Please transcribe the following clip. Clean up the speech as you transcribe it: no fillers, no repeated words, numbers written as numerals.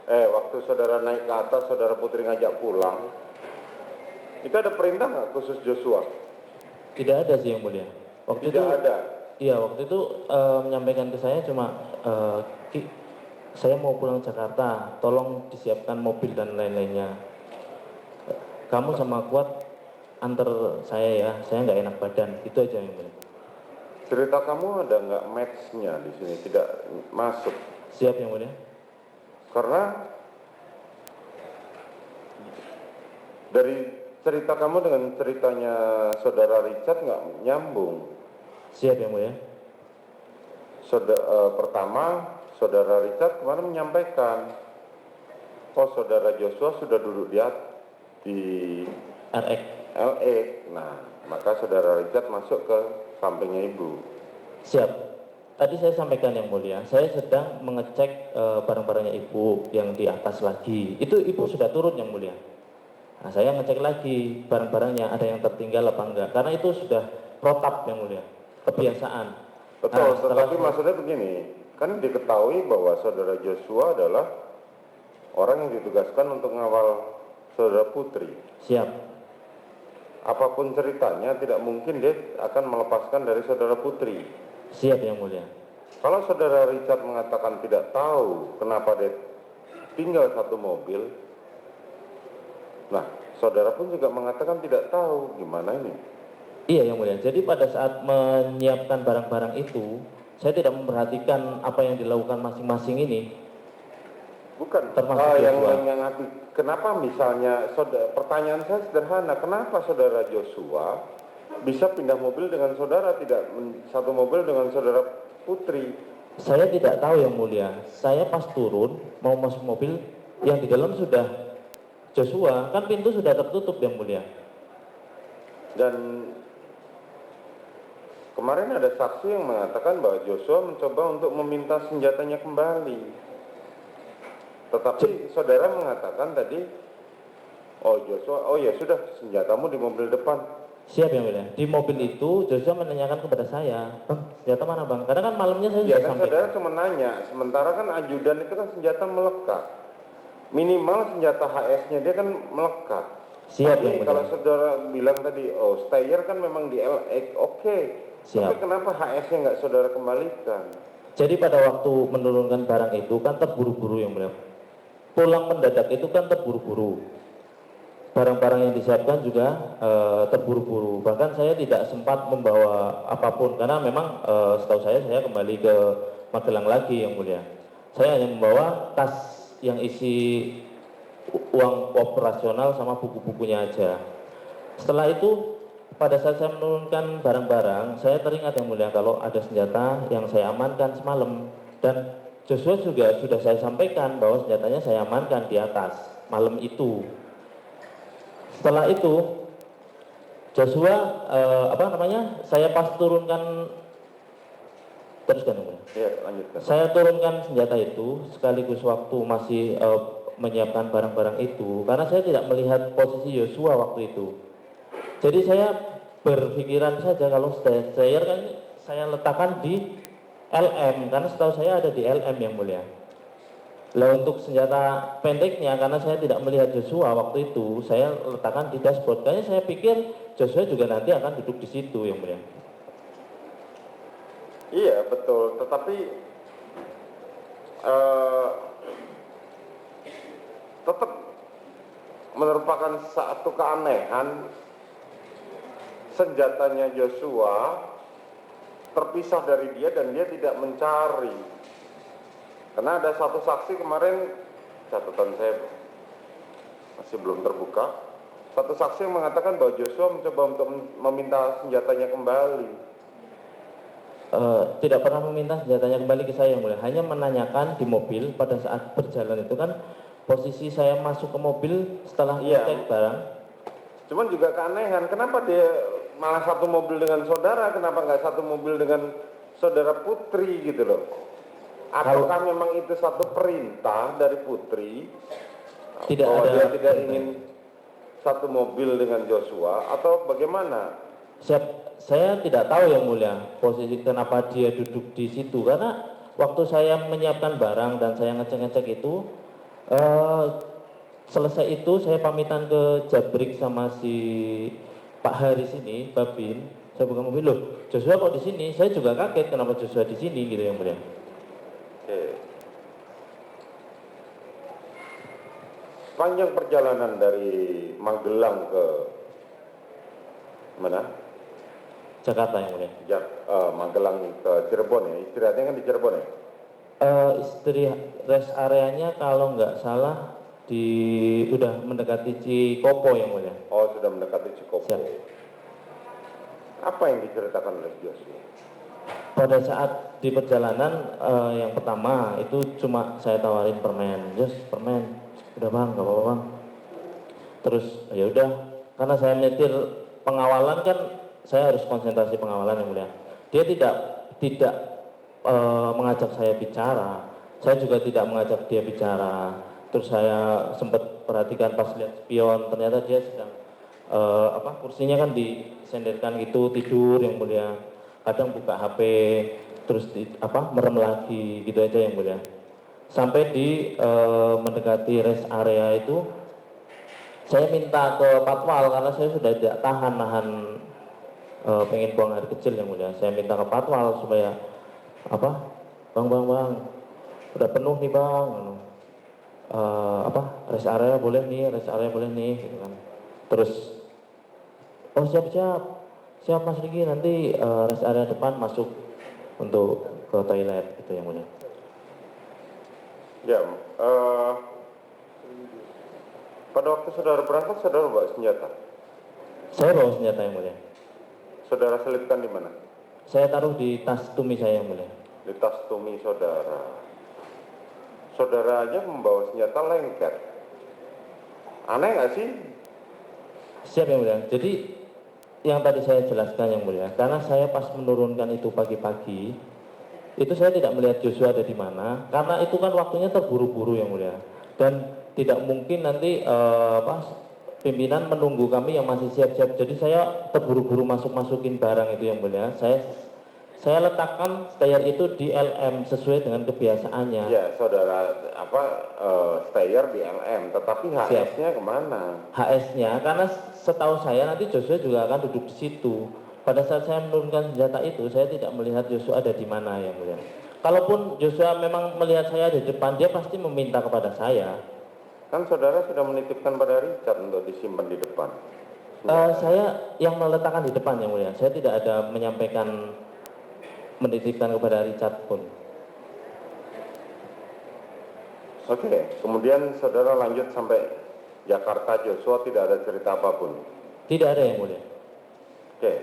waktu saudara naik ke atas, saudara Putri ngajak pulang, itu ada perintah nggak khusus Joshua? Tidak ada sih yang mulia. Waktu Tidak itu ada. iya, waktu itu menyampaikan ke saya cuma Ki, saya mau pulang Jakarta, tolong disiapkan mobil dan lain-lainnya. Kamu sama Kuat antar saya ya, saya nggak enak badan, itu aja yang mulia. Cerita kamu ada nggak match-nya di sini? Tidak masuk. Siap yang mulia. Karena dari cerita kamu dengan ceritanya saudara Richard nggak nyambung. Siap yang mulia. Pertama, saudara Richard kemarin menyampaikan, oh saudara Joshua sudah duduk di RX. LE. Nah, maka saudara Richard masuk ke sampingnya ibu. Siap. Tadi saya sampaikan yang mulia, saya sedang mengecek barang-barangnya ibu yang di atas lagi. Itu ibu sudah turun yang mulia. Nah, saya ngecek lagi barang-barangnya ada yang tertinggal apa enggak. Karena itu sudah protap yang mulia, kebiasaan. Betul, Nah, tetapi maksudnya begini, kan diketahui bahwa saudara Joshua adalah orang yang ditugaskan untuk mengawal saudara Putri. Siap. Apapun ceritanya, tidak mungkin dia akan melepaskan dari saudara Putri. Siap yang mulia. Kalau saudara Richard mengatakan tidak tahu kenapa dia tinggal satu mobil, nah saudara pun juga mengatakan tidak tahu gimana ini. Iya yang mulia. Jadi pada saat menyiapkan barang-barang itu, saya tidak memperhatikan apa yang dilakukan masing-masing ini. Bukan. Termasuk kenapa misalnya pertanyaan saya sederhana, kenapa saudara Joshua bisa pindah mobil dengan saudara, tidak satu mobil dengan saudara Putri? Saya tidak tahu yang mulia. Saya pas turun mau masuk mobil, yang di dalam sudah Joshua, kan pintu sudah tertutup yang mulia. Dan kemarin ada saksi yang mengatakan bahwa Joshua mencoba untuk meminta senjatanya kembali. Tetapi saudara mengatakan tadi, oh Joshua, oh ya sudah, senjatamu di mobil depan. Siap yang mulia. Di mobil itu Joshua menanyakan kepada saya, bang senjata mana bang? Karena kan malamnya saya Ya sudah kan sampai. saudara cuma nanya, sementara kan ajudan itu kan senjata melekat. Minimal senjata HS-nya dia kan melekat. Siap Tapi yang mulia. kalau saudara bilang tadi, oh stayer kan memang di LX, oke. Siap. Tapi kenapa HS-nya nggak saudara kembalikan? Jadi pada waktu menurunkan barang itu kan terburu-buru yang mulia. Pulang mendadak itu kan terburu-buru. Barang-barang yang disiapkan juga terburu-buru. Bahkan saya tidak sempat membawa apapun karena memang setahu saya kembali ke Magelang lagi yang mulia. Saya hanya membawa tas yang isi uang operasional sama buku-bukunya aja. Setelah itu pada saat saya menurunkan barang-barang, saya teringat yang mulia kalau ada senjata yang saya amankan semalam, dan Joshua juga sudah saya sampaikan bahwa senjatanya saya amankan di atas malam itu. Setelah itu Joshua saya pas turunkan, teruskan yang mulia. Ya, lanjutkan. Saya turunkan senjata itu sekaligus waktu masih menyiapkan barang-barang itu, karena saya tidak melihat posisi Joshua waktu itu. Jadi saya berpikiran saja kalau stayer kan saya letakkan di LM, karena setahu saya ada di LM yang mulia. Lah untuk senjata pendeknya, karena saya tidak melihat Joshua waktu itu, saya letakkan di dashboard. Kayaknya saya pikir Joshua juga nanti akan duduk di situ yang mulia. Iya betul, tetapi tetap merupakan satu keanehan senjatanya Joshua terpisah dari dia dan dia tidak mencari. Karena ada satu saksi kemarin, catatan saya masih belum terbuka, satu saksi yang mengatakan bahwa Joshua mencoba untuk meminta senjatanya kembali. Tidak pernah meminta senjatanya kembali ke saya yang mulia, hanya menanyakan di mobil pada saat berjalan itu kan posisi saya masuk ke mobil setelah ngecek barang. Cuman juga keanehan, kenapa dia malah satu mobil dengan saudara, kenapa nggak satu mobil dengan saudara Putri gitu loh? Apakah memang itu satu perintah dari Putri tidak bahwa ada, dia tidak ingin satu mobil dengan Joshua atau bagaimana? Saya tidak tahu yang mulia posisi kenapa dia duduk di situ, karena waktu saya menyiapkan barang dan saya ngecek-ngecek itu Eh, selesai itu saya pamitan ke Jabrik sama si Pak Haris ini, Babin. Saya buka mobil, loh Joshua kok di sini? Saya juga kaget kenapa Joshua di sini gitu yang mulia. Oke. Panjang perjalanan dari Magelang ke mana? Jakarta yang mulia. Magelang ke Cirebon ya. Istirahatnya kan di Cirebon ya. Istri rest areanya kalau nggak salah udah mendekati Cikopo yang mulia. Oh, sudah mendekati Cikopo. Siap. Apa yang diceritakan oleh Joshua? Pada saat di perjalanan yang pertama itu cuma saya tawarin permen, permen, udah bang, nggak apa-apa bang. Terus ya udah, karena saya nyetir pengawalan kan, saya harus konsentrasi pengawalan yang mulia. Dia tidak mengajak saya bicara, saya juga tidak mengajak dia bicara. Terus saya sempat perhatikan pas lihat spion, ternyata dia sedang kursinya kan disenderkan gitu, tidur yang mulia. Kadang buka HP, terus merem lagi gitu aja yang mulia. Sampai di mendekati rest area itu, saya minta ke Patwal karena saya sudah tidak tahan nahan pengen buang air kecil yang mulia. Saya minta ke Patwal supaya bang, udah penuh nih bang. Rest area boleh nih, gitu kan. Terus, oh siap Mas Riki, nanti rest area depan masuk untuk ke toilet gitu yang mulia. Ya, pada waktu saudara berangkat, saudara bawa senjata? Saya bawa senjata yang mulia. Saudara selipkan di mana? Saya taruh di tas tumi saya yang mulia. Di tas tumi saudara. Saudara aja membawa senjata lengket. Aneh nggak sih? Siap yang mulia. Jadi yang tadi saya jelaskan yang mulia, karena saya pas menurunkan itu pagi-pagi, itu saya tidak melihat Joshua ada di mana, karena itu kan waktunya terburu-buru yang mulia. Dan tidak mungkin nanti pimpinan menunggu kami yang masih siap-siap. Jadi saya terburu-buru masukin barang itu yang mulia. Saya letakkan stayer itu di LM sesuai dengan kebiasaannya. Ya, saudara stayer di LM, tetapi HS-nya kemana? HS-nya, karena setahu saya nanti Joshua juga akan duduk di situ. Pada saat saya menurunkan senjata itu, saya tidak melihat Joshua ada di mana yang mulia. Kalaupun Joshua memang melihat saya di depan, dia pasti meminta kepada saya. Kan saudara sudah menitipkan pada Richard untuk disimpan di depan. Saya yang meletakkan di depan yang mulia. Saya tidak ada menitipkan kepada Richard pun. Oke, kemudian saudara lanjut sampai Jakarta, Joshua tidak ada cerita apapun? Tidak ada yang mulia. Oke.